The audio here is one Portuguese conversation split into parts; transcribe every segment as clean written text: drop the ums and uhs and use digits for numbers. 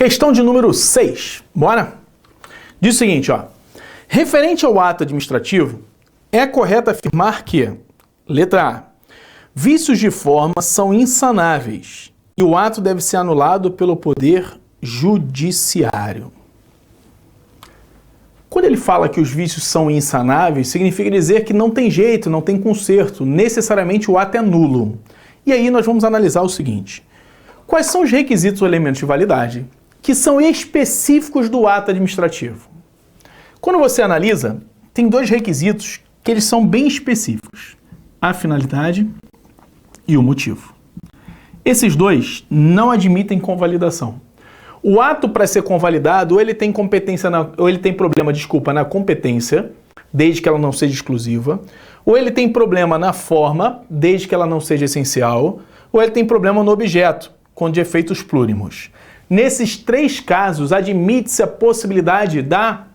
Questão de número 6. Bora? Diz o seguinte, ó. Referente ao ato administrativo, é correto afirmar que, letra A, vícios de forma são insanáveis e o ato deve ser anulado pelo poder judiciário. Quando ele fala que os vícios são insanáveis, significa dizer que não tem jeito, não tem conserto, necessariamente o ato é nulo. E aí nós vamos analisar o seguinte: quais são os requisitos ou elementos de validade que são específicos do ato administrativo? Quando você analisa, tem dois requisitos que eles são bem específicos: a finalidade e o motivo. Esses dois não admitem convalidação. O ato, para ser convalidado, ou ele tem problema na competência, desde que ela não seja exclusiva, ou ele tem problema na forma, desde que ela não seja essencial, ou ele tem problema no objeto, com efeitos plúrimos. Nesses três casos, admite-se a possibilidade da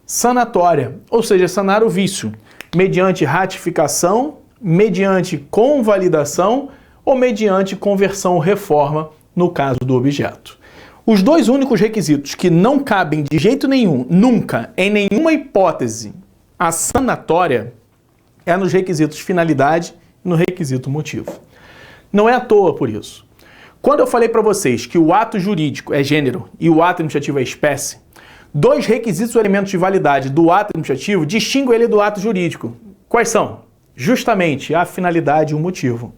sanatória, ou seja, sanar o vício, mediante ratificação, mediante convalidação ou mediante conversão ou reforma, no caso do objeto. Os dois únicos requisitos que não cabem de jeito nenhum, nunca, em nenhuma hipótese, a sanatória, é nos requisitos finalidade e no requisito motivo. Não é à toa por isso. Quando eu falei para vocês que o ato jurídico é gênero e o ato administrativo é espécie, dois requisitos ou elementos de validade do ato administrativo distinguem ele do ato jurídico. Quais são? Justamente a finalidade e o motivo.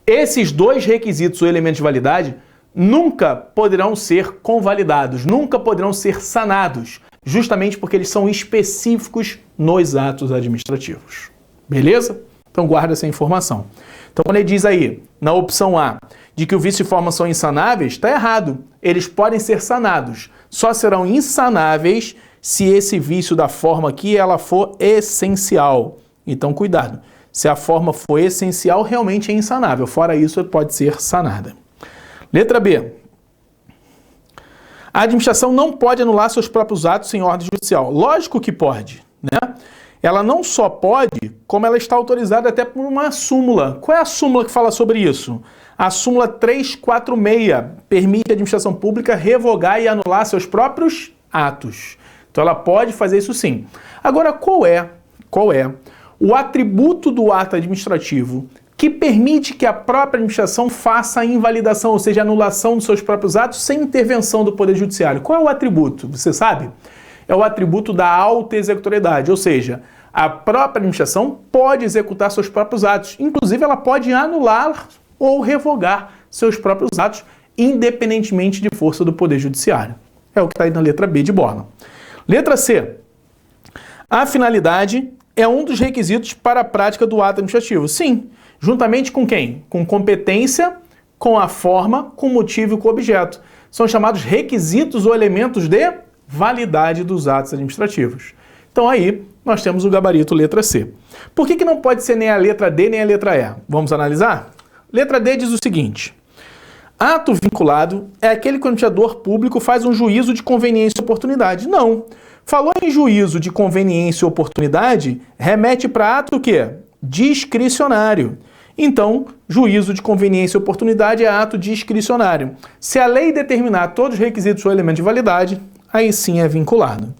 Esses dois requisitos ou elementos de validade nunca poderão ser convalidados, nunca poderão ser sanados, justamente porque eles são específicos nos atos administrativos. Beleza? Então guarda essa informação. Então quando ele diz aí, na opção A, de que o vício e forma são insanáveis, está errado. Eles podem ser sanados, só serão insanáveis se esse vício da forma aqui ela for essencial. Então cuidado, se a forma for essencial, realmente é insanável. Fora isso, pode ser sanada. Letra B. A administração não pode anular seus próprios atos em ordem judicial. Lógico que pode, né? Ela não só pode, como ela está autorizada até por uma súmula. Qual é a súmula que fala sobre isso? A súmula 346 permite à administração pública revogar e anular seus próprios atos. Então ela pode fazer isso sim. Agora, qual é o atributo do ato administrativo que permite que a própria administração faça a invalidação, ou seja, a anulação dos seus próprios atos sem intervenção do Poder Judiciário? Qual é o atributo? Você sabe? É o atributo da auto-executoriedade, ou seja, a própria administração pode executar seus próprios atos. Inclusive, ela pode anular ou revogar seus próprios atos, independentemente de força do Poder Judiciário. É o que está aí na letra B de bola. Letra C. A finalidade é um dos requisitos para a prática do ato administrativo. Sim, juntamente com quem? Com competência, com a forma, com motivo e com objeto. São chamados requisitos ou elementos de validade dos atos administrativos. Então aí nós temos o gabarito letra C. Por que não pode ser nem a letra D nem a letra E? Vamos analisar? Letra D diz o seguinte: ato vinculado é aquele que o administrador público faz um juízo de conveniência e oportunidade. Não. Falou em juízo de conveniência e oportunidade, remete para ato o quê? Discricionário. Então, juízo de conveniência e oportunidade é ato discricionário. Se a lei determinar todos os requisitos ou elementos de validade, aí sim é vinculado.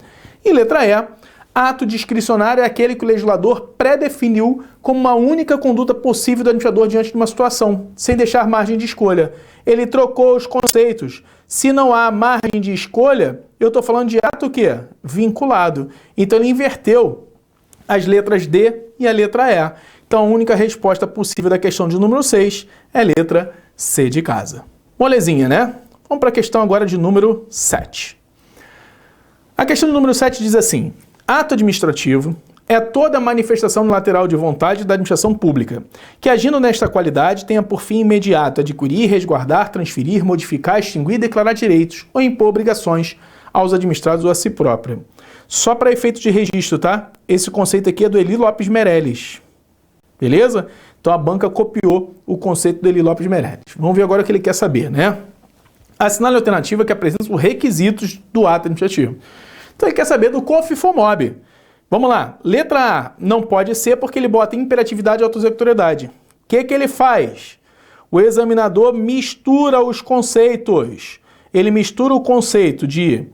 E letra E, ato discricionário é aquele que o legislador pré-definiu como uma única conduta possível do administrador diante de uma situação, sem deixar margem de escolha. Ele trocou os conceitos. Se não há margem de escolha, eu estou falando de ato o quê? Vinculado. Então ele inverteu as letras D e a letra E. Então a única resposta possível da questão de número 6 é a letra C de casa. Molezinha, né? Vamos para a questão agora de número 7. A questão de número 7 diz assim: ato administrativo é toda manifestação unilateral de vontade da administração pública, que agindo nesta qualidade tenha por fim imediato adquirir, resguardar, transferir, modificar, extinguir, declarar direitos ou impor obrigações aos administrados ou a si própria. Só para efeito de registro, tá? Esse conceito aqui é do Eli Lopes Meirelles. Beleza? Então a banca copiou o conceito do Eli Lopes Meirelles. Vamos ver agora o que ele quer saber, né? Assinale a alternativa que apresenta os requisitos do ato administrativo. Então ele quer saber do COFIFOMOB. Vamos lá. Letra A, não pode ser porque ele bota imperatividade e autoexecutoriedade. O que ele faz? O examinador mistura os conceitos. ele mistura o conceito de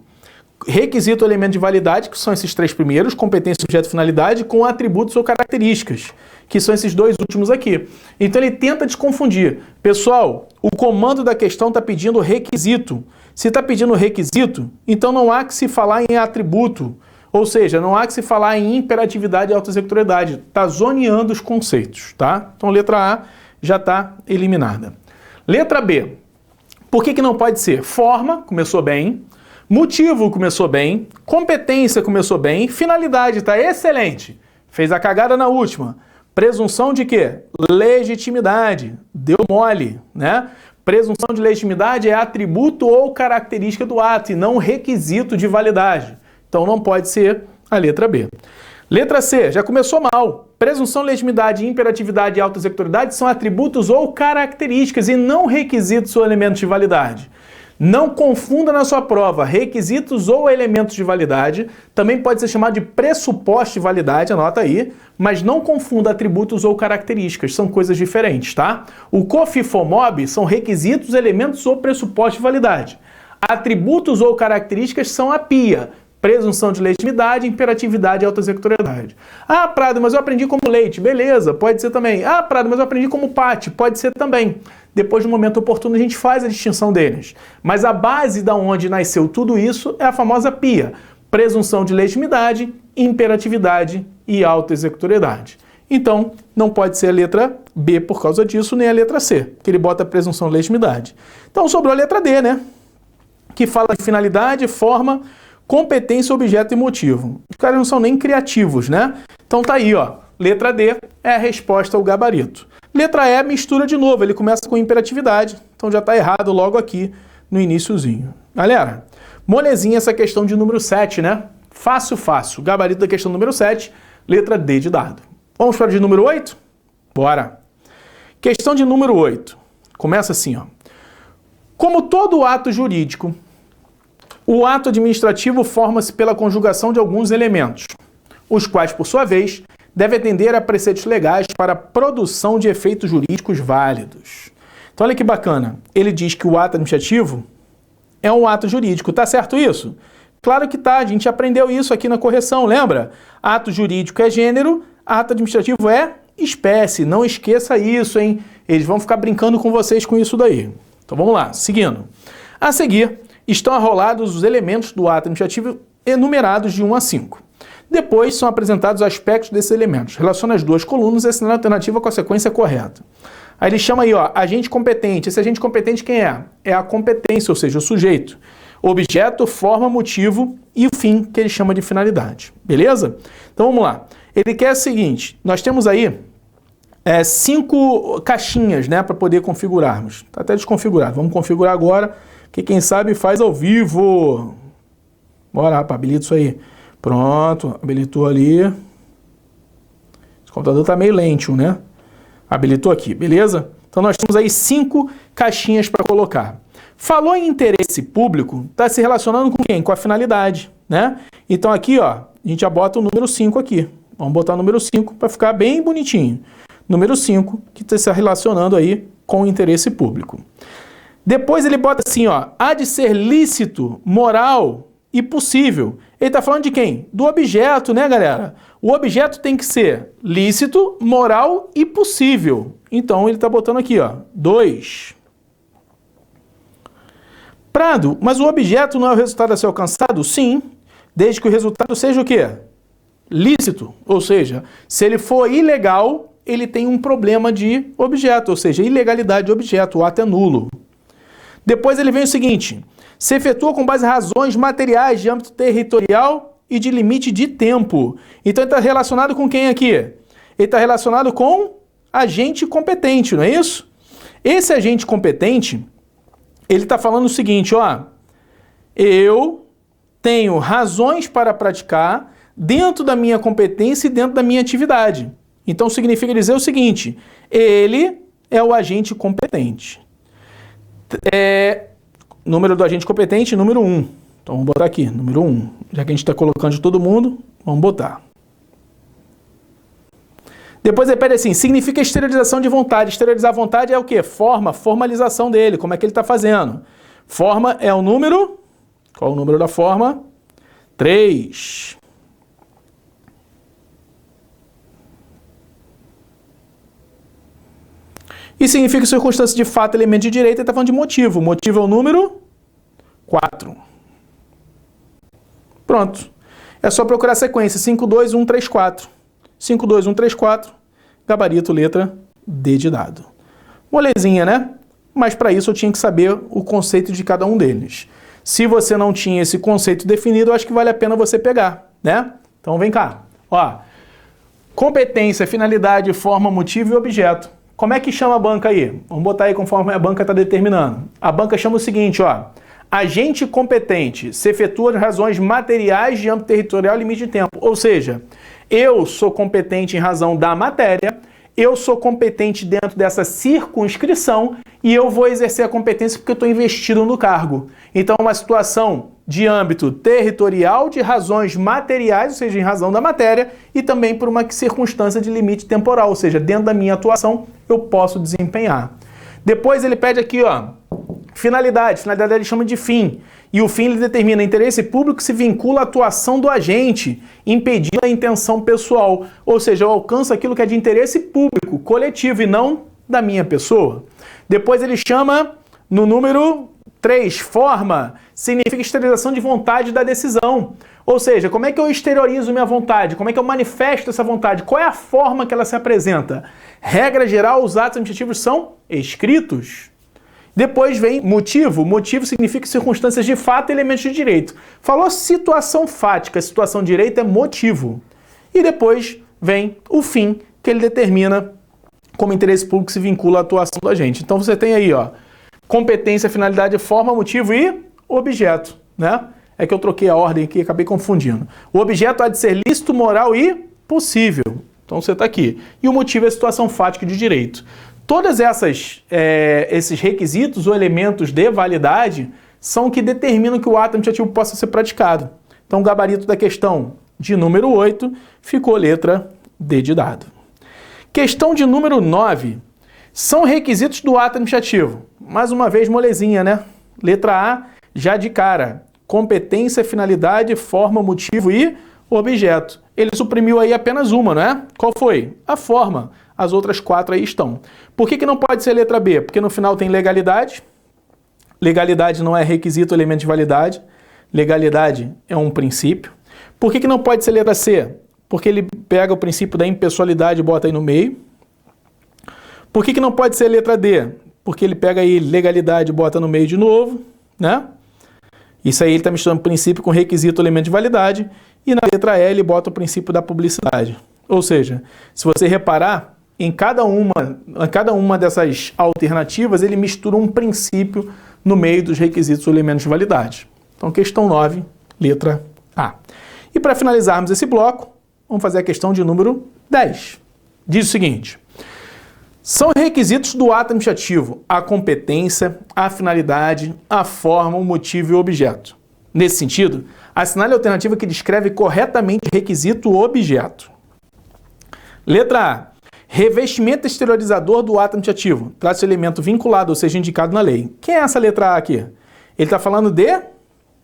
requisito ou elemento de validade, que são esses três primeiros, competência, objeto e finalidade, com atributos ou características, que são esses dois últimos aqui. Então ele tenta desconfundir. Pessoal, o comando da questão está pedindo requisito. Se está pedindo requisito, então não há que se falar em atributo, ou seja, não há que se falar em imperatividade e autoexecutoriedade. Está zoneando os conceitos, tá? Então letra A já está eliminada. Letra B. Por que não pode ser? Forma, começou bem. Motivo, começou bem. Competência, começou bem. Finalidade, está excelente. Fez a cagada na última. Presunção de quê? Legitimidade. Deu mole, né? Presunção de legitimidade é atributo ou característica do ato e não requisito de validade. Então não pode ser a letra B. Letra C, já começou mal. Presunção, legitimidade, imperatividade e autoexecutoriedade são atributos ou características e não requisitos ou elementos de validade. Não confunda na sua prova requisitos ou elementos de validade, também pode ser chamado de pressuposto de validade, anota aí, mas não confunda atributos ou características, são coisas diferentes, tá? O COFIFOMOB são requisitos, elementos ou pressupostos de validade. Atributos ou características são a PIA, presunção de legitimidade, imperatividade e autoexecutoriedade. Ah, Prado, mas eu aprendi como leite. Beleza, pode ser também. Ah, Prado, mas eu aprendi como PAT. Pode ser também. Depois, no momento oportuno, a gente faz a distinção deles. Mas a base da onde nasceu tudo isso é a famosa PIA. Presunção de legitimidade, imperatividade e autoexecutoriedade. Então, não pode ser a letra B por causa disso, nem a letra C, que ele bota a presunção de legitimidade. Então, sobrou a letra D, né? Que fala de finalidade, forma, competência, objeto e motivo. Os caras não são nem criativos, né? Então tá aí, ó. Letra D é a resposta ao gabarito. Letra E mistura de novo, ele começa com imperatividade. Então já tá errado logo aqui no iniciozinho. Galera, molezinha essa questão de número 7, né? Fácil, fácil. Gabarito da questão número 7, letra D de dado. Vamos para a de número 8? Bora. Questão de número 8. Começa assim, ó. Como todo ato jurídico, o ato administrativo forma-se pela conjugação de alguns elementos, os quais, por sua vez, devem atender a preceitos legais para a produção de efeitos jurídicos válidos. Então, olha que bacana. Ele diz que o ato administrativo é um ato jurídico. Tá certo isso? Claro que tá. A gente aprendeu isso aqui na correção, lembra? Ato jurídico é gênero, ato administrativo é espécie. Não esqueça isso, hein? Eles vão ficar brincando com vocês com isso daí. Então, vamos lá. Seguindo. A seguir, estão arrolados os elementos do ato administrativo enumerados de 1 a 5. Depois são apresentados aspectos desses elementos. Relaciona as duas colunas e assinala a alternativa com a sequência correta. Aí ele chama aí, ó, agente competente. Esse agente competente quem é? É a competência, ou seja, o sujeito. Objeto, forma, motivo e o fim, que ele chama de finalidade. Beleza? Então vamos lá. Ele quer o seguinte, nós temos aí 5 caixinhas, né, para poder configurarmos. Está até desconfigurado. Vamos configurar agora, que quem sabe faz ao vivo. Bora, rapaz, habilita isso aí. Pronto, habilitou ali. Esse computador está meio lento, né? Habilitou aqui, beleza? Então nós temos aí 5 caixinhas para colocar. Falou em interesse público, está se relacionando com quem? Com a finalidade, né? Então aqui, ó, a gente já bota o número 5 aqui. Vamos botar o número 5 para ficar bem bonitinho. Número 5, que está se relacionando aí com o interesse público. Depois ele bota assim, ó, há de ser lícito, moral e possível. Ele está falando de quem? Do objeto, né, galera? O objeto tem que ser lícito, moral e possível. Então ele está botando aqui, ó, 2. Prado, mas o objeto não é o resultado a ser alcançado? Sim, desde que o resultado seja o quê? Lícito. Ou seja, se ele for ilegal, ele tem um problema de objeto, ou seja, ilegalidade de objeto, o ato é nulo. Depois ele vem o seguinte, se efetua com base em razões materiais de âmbito territorial e de limite de tempo. Então ele está relacionado com quem aqui? Ele está relacionado com agente competente, não é isso? Esse agente competente, ele está falando o seguinte, ó, eu tenho razões para praticar dentro da minha competência e dentro da minha atividade. Então significa dizer o seguinte, ele é o agente competente. Número do agente competente, número 1. Então vamos botar aqui, número 1. Já que a gente está colocando de todo mundo, vamos botar. Depois ele pede assim, significa esterilização de vontade. Esterilizar a vontade é o quê? Forma, formalização dele, como é que ele está fazendo. Forma é o número... Qual é o número da forma? 3. E significa circunstância de fato, elemento de direito, ele está falando de motivo. O motivo é o número 4. Pronto. É só procurar a sequência. 5, 2, 1, 3, 4. 5, 2, 1, 3, 4. Gabarito, letra D de dado. Molezinha, né? Mas para isso eu tinha que saber o conceito de cada um deles. Se você não tinha esse conceito definido, eu acho que vale a pena você pegar, né? Então vem cá. Ó, competência, finalidade, forma, motivo e objeto. Como é que chama a banca aí? Vamos botar aí conforme a banca está determinando. A banca chama o seguinte, ó. Agente competente se efetua as razões materiais de âmbito territorial e limite de tempo. Ou seja, eu sou competente em razão da matéria, eu sou competente dentro dessa circunscrição e eu vou exercer a competência porque eu estou investido no cargo. Então, uma situação de âmbito territorial, de razões materiais, ou seja, em razão da matéria, e também por uma circunstância de limite temporal, ou seja, dentro da minha atuação eu posso desempenhar. Depois ele pede aqui, ó, finalidade. Finalidade ele chama de fim. E o fim ele determina interesse público que se vincula à atuação do agente, impedindo a intenção pessoal. Ou seja, eu alcanço aquilo que é de interesse público, coletivo, e não da minha pessoa. Depois ele chama, no número 3, forma. Significa exteriorização de vontade da decisão. Ou seja, como é que eu exteriorizo minha vontade? Como é que eu manifesto essa vontade? Qual é a forma que ela se apresenta? Regra geral, os atos administrativos são escritos. Depois vem motivo. Motivo significa circunstâncias de fato e elementos de direito. Falou situação fática, situação de direito é motivo. E depois vem o fim, que ele determina como interesse público se vincula à atuação do agente. Então você tem aí, ó, competência, finalidade, forma, motivo e objeto, né? É que eu troquei a ordem aqui e acabei confundindo. O objeto há de ser lícito, moral e possível. Então você está aqui. E o motivo é a situação fática de direito. Todas esses requisitos ou elementos de validade são que determinam que o ato administrativo possa ser praticado. Então o gabarito da questão de número 8 ficou letra D de dado. Questão de número 9. São requisitos do ato administrativo. Mais uma vez molezinha, né? Letra A, já de cara. Competência, finalidade, forma, motivo e objeto. Ele suprimiu aí apenas uma, não é? Qual foi? A forma. As outras 4 aí estão. Por que não pode ser letra B? Porque no final tem legalidade. Legalidade não é requisito, elemento de validade. Legalidade é um princípio. Por que não pode ser letra C? Porque ele pega o princípio da impessoalidade e bota aí no meio. Por que não pode ser letra D? Porque ele pega aí legalidade e bota no meio de novo, né? Isso aí ele está misturando princípio com requisito, elemento de validade. E na letra E ele bota o princípio da publicidade. Ou seja, se você reparar, em cada uma dessas alternativas, ele mistura um princípio no meio dos requisitos ou elementos de validade. Então, questão 9, letra A. E para finalizarmos esse bloco, vamos fazer a questão de número 10. Diz o seguinte: são requisitos do ato administrativo a competência, a finalidade, a forma, o motivo e o objeto. Nesse sentido, assinale a alternativa que descreve corretamente requisito ou objeto. Letra A. Revestimento exteriorizador do ato administrativo. Trata-se de elemento vinculado, ou seja, indicado na lei. Quem é essa letra A aqui? Ele está falando de...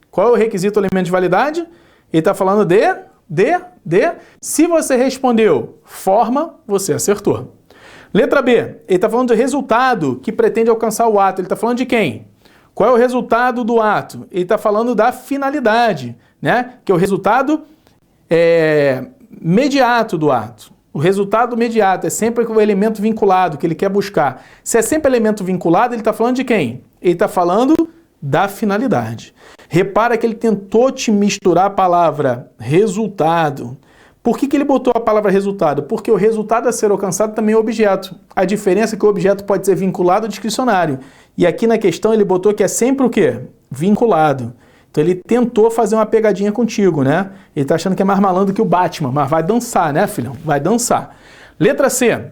Qual é o requisito ou elemento de validade? Ele está falando de... Se você respondeu forma, você acertou. Letra B. Ele está falando do resultado que pretende alcançar o ato. Ele está falando de quem? Qual é o resultado do ato? Ele está falando da finalidade, né? Que é o resultado imediato do ato. O resultado imediato é sempre o elemento vinculado que ele quer buscar. Se é sempre elemento vinculado, ele está falando de quem? Ele está falando da finalidade. Repara que ele tentou te misturar a palavra resultado. Por que ele botou a palavra resultado? Porque o resultado a ser alcançado também é objeto. A diferença é que o objeto pode ser vinculado ou discricionário. E aqui na questão ele botou que é sempre o quê? Vinculado. Então ele tentou fazer uma pegadinha contigo, né? Ele tá achando que é mais malandro que o Batman, mas vai dançar, né, filhão? Vai dançar. Letra C.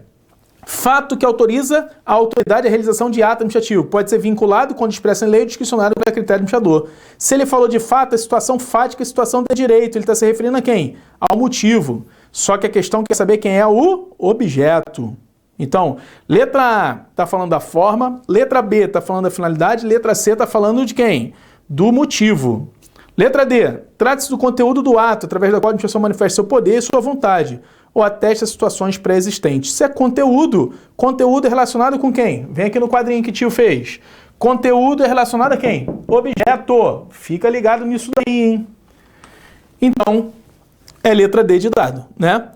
Fato que autoriza a autoridade a realização de ato administrativo. Pode ser vinculado quando expressa em lei ou discricionário para critério administrador. Se ele falou de fato, é situação fática, é situação de direito. Ele está se referindo a quem? Ao motivo. Só que a questão quer saber quem é o objeto. Então, letra A está falando da forma, letra B está falando da finalidade, letra C está falando de quem? Do motivo. Letra D, trata-se do conteúdo do ato, através do qual a administração manifesta seu poder e sua vontade, ou atesta situações pré-existentes. Se é conteúdo, conteúdo é relacionado com quem? Vem aqui no quadrinho que o tio fez. Conteúdo é relacionado a quem? Objeto. Fica ligado nisso daí, hein? Então, é letra D de dado, né?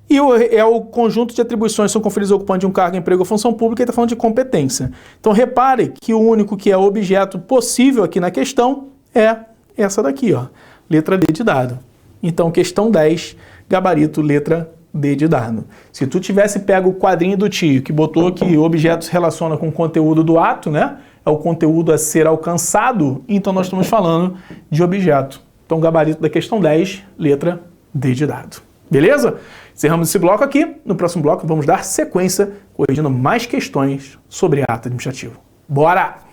E é o conjunto de atribuições que são conferidas ao ocupante de um cargo, emprego ou função pública e está falando de competência. Então, repare que o único que é objeto possível aqui na questão é essa daqui, ó. Letra D de dado. Então, questão 10, gabarito letra D de dado. Se tu tivesse pego o quadrinho do tio que botou que o objeto se relaciona com o conteúdo do ato, né? É o conteúdo a ser alcançado, então nós estamos falando de objeto. Então, gabarito da questão 10, letra D de dado. Beleza? Encerramos esse bloco aqui. No próximo bloco vamos dar sequência, corrigindo mais questões sobre ato administrativo. Bora!